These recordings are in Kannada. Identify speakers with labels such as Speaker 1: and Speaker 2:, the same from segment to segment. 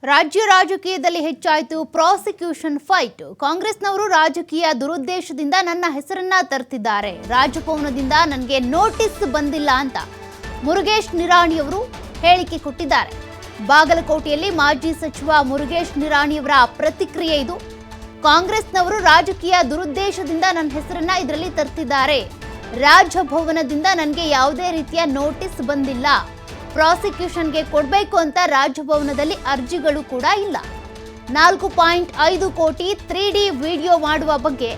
Speaker 1: ರಾಜ್ಯ ರಾಜಕೀಯದಲ್ಲಿ ಹೆಚ್ಚಾಯಿತು ಪ್ರಾಸಿಕ್ಯೂಷನ್ ಫೈಟ್. ಕಾಂಗ್ರೆಸ್ನವರು ರಾಜಕೀಯ ದುರುದ್ದೇಶದಿಂದ ನನ್ನ ಹೆಸರನ್ನ ತರ್ತಿದ್ದಾರೆ. ರಾಜಭವನದಿಂದ ನನಗೆ ನೋಟಿಸ್ ಬಂದಿಲ್ಲ ಅಂತ ಮುರುಗೇಶ್ ನಿರಾಣಿಯವರು ಹೇಳಿಕೆ ಕೊಟ್ಟಿದ್ದಾರೆ. ಬಾಗಲಕೋಟೆಯಲ್ಲಿ ಮಾಜಿ ಸಚಿವ ಮುರುಗೇಶ್ ನಿರಾಣಿಯವರ ಪ್ರತಿಕ್ರಿಯೆ ಇದು. ಕಾಂಗ್ರೆಸ್ನವರು ರಾಜಕೀಯ ದುರುದ್ದೇಶದಿಂದ ನನ್ನ ಹೆಸರನ್ನ ಇದರಲ್ಲಿ ತರ್ತಿದ್ದಾರೆ. ರಾಜಭವನದಿಂದ ನನಗೆ ಯಾವುದೇ ರೀತಿಯ ನೋಟಿಸ್ ಬಂದಿಲ್ಲ. ಪ್ರಾಸಿಕ್ಯೂಷನ್ಗೆ ಕೊಡಬೇಕು ಅಂತ ರಾಜಭವನದಲ್ಲಿ ಅರ್ಜಿಗಳು ಕೂಡ ಇಲ್ಲ. 4.5 ಕೋಟಿ 3D ವಿಡಿಯೋ ಮಾಡುವ ಬಗ್ಗೆ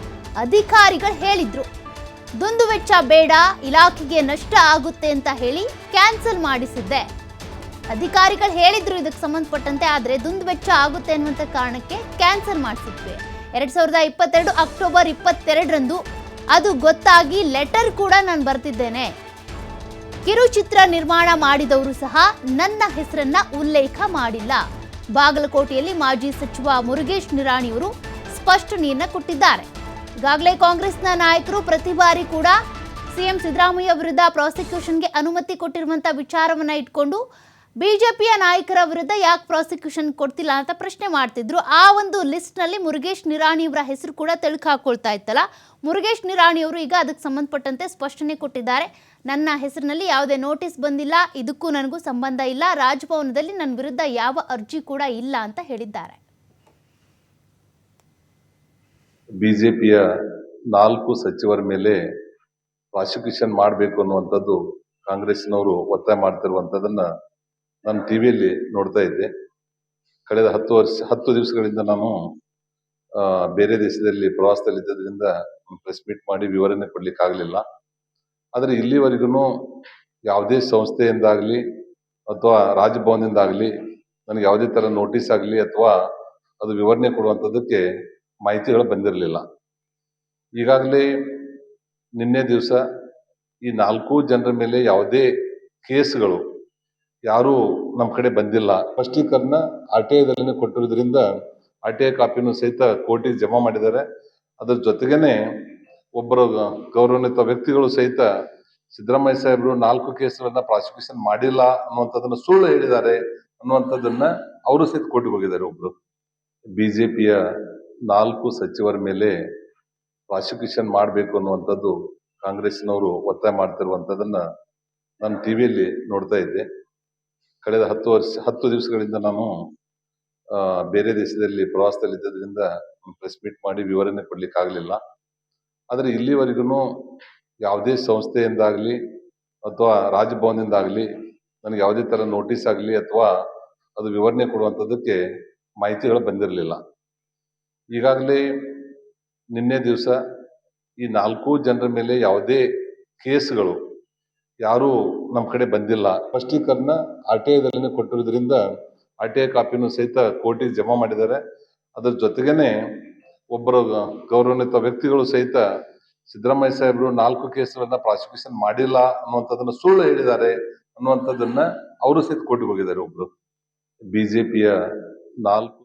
Speaker 1: ಅಧಿಕಾರಿಗಳು ಹೇಳಿದ್ರು. ದುಂದುವೆಚ್ಚ ಬೇಡ, ಇಲಾಖೆಗೆ ನಷ್ಟ ಆಗುತ್ತೆ ಅಂತ ಹೇಳಿ ಕ್ಯಾನ್ಸಲ್ ಮಾಡಿಸಿದ್ದೆ. ಅಧಿಕಾರಿಗಳು ಹೇಳಿದ್ರು ಇದಕ್ಕೆ ಸಂಬಂಧಪಟ್ಟಂತೆ, ಆದರೆ ದುಂದುವೆಚ್ಚ ಆಗುತ್ತೆ ಅನ್ನುವಂಥ ಕಾರಣಕ್ಕೆ ಕ್ಯಾನ್ಸಲ್ ಮಾಡಿಸಿದ್ವಿ. 2022 ಅಕ್ಟೋಬರ್ 22ರಂದು ಅದು ಗೊತ್ತಾಗಿ ಲೆಟರ್ ಕೂಡ ನಾನು ಬರ್ತಿದ್ದೇನೆ. ಕಿರುಚಿತ್ರ ನಿರ್ಮಾಣ ಮಾಡಿದವರು ಸಹ ನನ್ನ ಹೆಸರನ್ನ ಉಲ್ಲೇಖ ಮಾಡಿಲ್ಲ. ಬಾಗಲಕೋಟೆಯಲ್ಲಿ ಮಾಜಿ ಸಚಿವ ಮುರುಗೇಶ್ ನಿರಾಣಿಯವರು ಸ್ಪಷ್ಟನೆಯನ್ನ ಕೊಟ್ಟಿದ್ದಾರೆ. ಈಗಾಗಲೇ ಕಾಂಗ್ರೆಸ್ನ ನಾಯಕರು ಪ್ರತಿ ಬಾರಿ ಕೂಡ ಸಿಎಂ ಸಿದ್ದರಾಮಯ್ಯ ವಿರುದ್ಧ ಪ್ರಾಸಿಕ್ಯೂಷನ್ಗೆ ಅನುಮತಿ ಕೊಟ್ಟಿರುವಂತಹ ವಿಚಾರವನ್ನ ಇಟ್ಕೊಂಡು ಬಿಜೆಪಿಯ ನಾಯಕರ ವಿರುದ್ಧ ಯಾಕೆ ಪ್ರಾಸಿಕ್ಯೂಷನ್ ಕೊಡ್ತಿಲ್ಲ ಅಂತ ಪ್ರಶ್ನೆ ಮಾಡ್ತಿದ್ರು. ಆ ಒಂದು ಲಿಸ್ಟ್ನಲ್ಲಿ ಮುರುಗೇಶ್ ನಿರಾಣಿಯವರ ಹೆಸರು ಕೂಡ ತೆಳುಕು ಹಾಕೊಳ್ತಾ ಇತ್ತಲ್ಲ. ಮುರುಗೇಶ್ ನಿರಾಣಿಯವರು ಈಗ ಅದಕ್ಕೆ ಸಂಬಂಧಪಟ್ಟಂತೆ ಸ್ಪಷ್ಟನೆ ಕೊಟ್ಟಿದ್ದಾರೆ. ನನ್ನ ಹೆಸರಿನಲ್ಲಿ ಯಾವುದೇ ನೋಟಿಸ್ ಬಂದಿಲ್ಲ, ಇದಕ್ಕೂ ನನಗೂ ಸಂಬಂಧ ಇಲ್ಲ, ರಾಜಭವನದಲ್ಲಿ ನನ್ನ ವಿರುದ್ಧ ಯಾವ ಅರ್ಜಿ ಕೂಡ ಇಲ್ಲ ಅಂತ ಹೇಳಿದ್ದಾರೆ.
Speaker 2: ಬಿಜೆಪಿಯ 4 ಸಚಿವರ ಮೇಲೆ ಪ್ರಾಸಿಕ್ಯೂಷನ್ ಮಾಡಬೇಕು ಅನ್ನುವಂಥದ್ದು ಕಾಂಗ್ರೆಸ್ನವರು ಒತ್ತಾಯ ಮಾಡ್ತಿರುವಂಥದ್ದನ್ನ ನಾನು ಟಿವಿಯಲ್ಲಿ ನೋಡ್ತಾ ಇದ್ದೆ. ಕಳೆದ 10 ದಿವಸಗಳಿಂದ ನಾನು ಬೇರೆ ದೇಶದಲ್ಲಿ ಪ್ರವಾಸದಲ್ಲಿದ್ದರಿಂದ ಪ್ರೆಸ್ ಮೀಟ್ ಮಾಡಿ ವಿವರಣೆ ಕೊಡ್ಲಿಕ್ಕೆ ಆಗಲಿಲ್ಲ. ಆದರೆ ಇಲ್ಲಿವರೆಗೂ ಯಾವುದೇ ಸಂಸ್ಥೆಯಿಂದಾಗಲಿ ಅಥವಾ ರಾಜಭವನದಿಂದಾಗಲಿ ನನಗೆ ಯಾವುದೇ ಥರ ನೋಟಿಸ್ ಆಗಲಿ ಅಥವಾ ಅದು ವಿವರಣೆ ಕೊಡುವಂಥದ್ದಕ್ಕೆ ಮಾಹಿತಿಗಳು ಬಂದಿರಲಿಲ್ಲ. ಈಗಾಗಲೇ ನಿನ್ನೆ ದಿವಸ ಈ 4 ಜನರ ಮೇಲೆ ಯಾವುದೇ ಕೇಸ್ಗಳು ಯಾರೂ ನಮ್ಮ ಕಡೆ ಬಂದಿಲ್ಲ. ಸ್ಪಷ್ಟೀಕರಣ RTIದಲ್ಲೇ ಕೊಟ್ಟಿರೋದ್ರಿಂದ RTI ಕಾಪಿನೂ ಸಹಿತ ಕೋರ್ಟಿಗೆ ಜಮಾ ಮಾಡಿದ್ದಾರೆ. ಅದರ ಜೊತೆಗೇನೆ ಒಬ್ಬರು ಗೌರವಾನ್ವಿತ ವ್ಯಕ್ತಿಗಳು ಸಹಿತ ಸಿದ್ದರಾಮಯ್ಯ ಸಾಹೇಬರು 4 ಕೇಸ್ಗಳನ್ನ ಪ್ರಾಸಿಕ್ಯೂಷನ್ ಮಾಡಿಲ್ಲ ಅನ್ನುವಂಥದ್ದನ್ನ ಸುಳ್ಳು ಹೇಳಿದ್ದಾರೆ ಅನ್ನುವಂಥದ್ದನ್ನ ಅವರು ಸಹಿತ ಕೋರ್ಟಿಗೆ ಹೋಗಿದ್ದಾರೆ. ಒಬ್ರು ಬಿಜೆಪಿಯ 4 ಸಚಿವರ ಮೇಲೆ ಪ್ರಾಸಿಕ್ಯೂಷನ್ ಮಾಡಬೇಕು ಅನ್ನುವಂಥದ್ದು ಕಾಂಗ್ರೆಸ್ನವರು ಒತ್ತಾಯ ಮಾಡ್ತಿರುವಂಥದ್ದನ್ನ ನಾನು ಟಿವಿಯಲ್ಲಿ ನೋಡ್ತಾ ಇದ್ದೆ. ಕಳೆದ 10 ದಿವಸಗಳಿಂದ ನಾನು ಬೇರೆ ದೇಶದಲ್ಲಿ ಪ್ರವಾಸದಲ್ಲಿದ್ದರಿಂದ ಪ್ರೆಸ್ ಮೀಟ್ ಮಾಡಿ ವಿವರಣೆ ಕೊಡ್ಲಿಕ್ಕೆ ಆಗಲಿಲ್ಲ. ಆದರೆ ಇಲ್ಲಿವರೆಗೂ ಯಾವುದೇ ಸಂಸ್ಥೆಯಿಂದಾಗಲಿ ಅಥವಾ ರಾಜಭವನದಿಂದಾಗಲಿ ನನಗೆ ಯಾವುದೇ ಥರ ನೋಟಿಸ್ ಆಗಲಿ ಅಥವಾ ಅದು ವಿವರಣೆ ಕೊಡುವಂಥದ್ದಕ್ಕೆ ಮಾಹಿತಿಗಳು ಬಂದಿರಲಿಲ್ಲ. ಈಗಾಗಲೇ ನಿನ್ನೆ ದಿವಸ ಈ 4 ಜನರ ಮೇಲೆ ಯಾವುದೇ ಕೇಸ್ಗಳು ಯಾರೂ ನಮ್ಮ ಕಡೆ ಬಂದಿಲ್ಲ. ಸ್ಪಷ್ಟೀಕರಣ RTIದಲ್ಲೇ ಕೊಟ್ಟಿರೋದ್ರಿಂದ RTI ಕಾಪಿನೂ ಸಹಿತ ಕೋರ್ಟಿಗೆ ಜಮಾ ಮಾಡಿದ್ದಾರೆ. ಅದರ ಜೊತೆಗೇನೆ ಒಬ್ಬರು ಗೌರವಾನ್ವಿತ ವ್ಯಕ್ತಿಗಳು ಸಹಿತ ಸಿದ್ದರಾಮಯ್ಯ ಸಾಹೇಬರು 4 ಕೇಸ್ಗಳನ್ನ ಪ್ರಾಸಿಕ್ಯೂಷನ್ ಮಾಡಿಲ್ಲ ಅನ್ನುವಂಥದ್ದನ್ನ ಸುಳ್ಳು ಹೇಳಿದ್ದಾರೆ ಅನ್ನುವಂಥದ್ದನ್ನ ಅವರು ಸಹಿತ ಕೋರ್ಟಿಗೆ ಹೋಗಿದ್ದಾರೆ. ಒಬ್ರು ಬಿಜೆಪಿಯ 4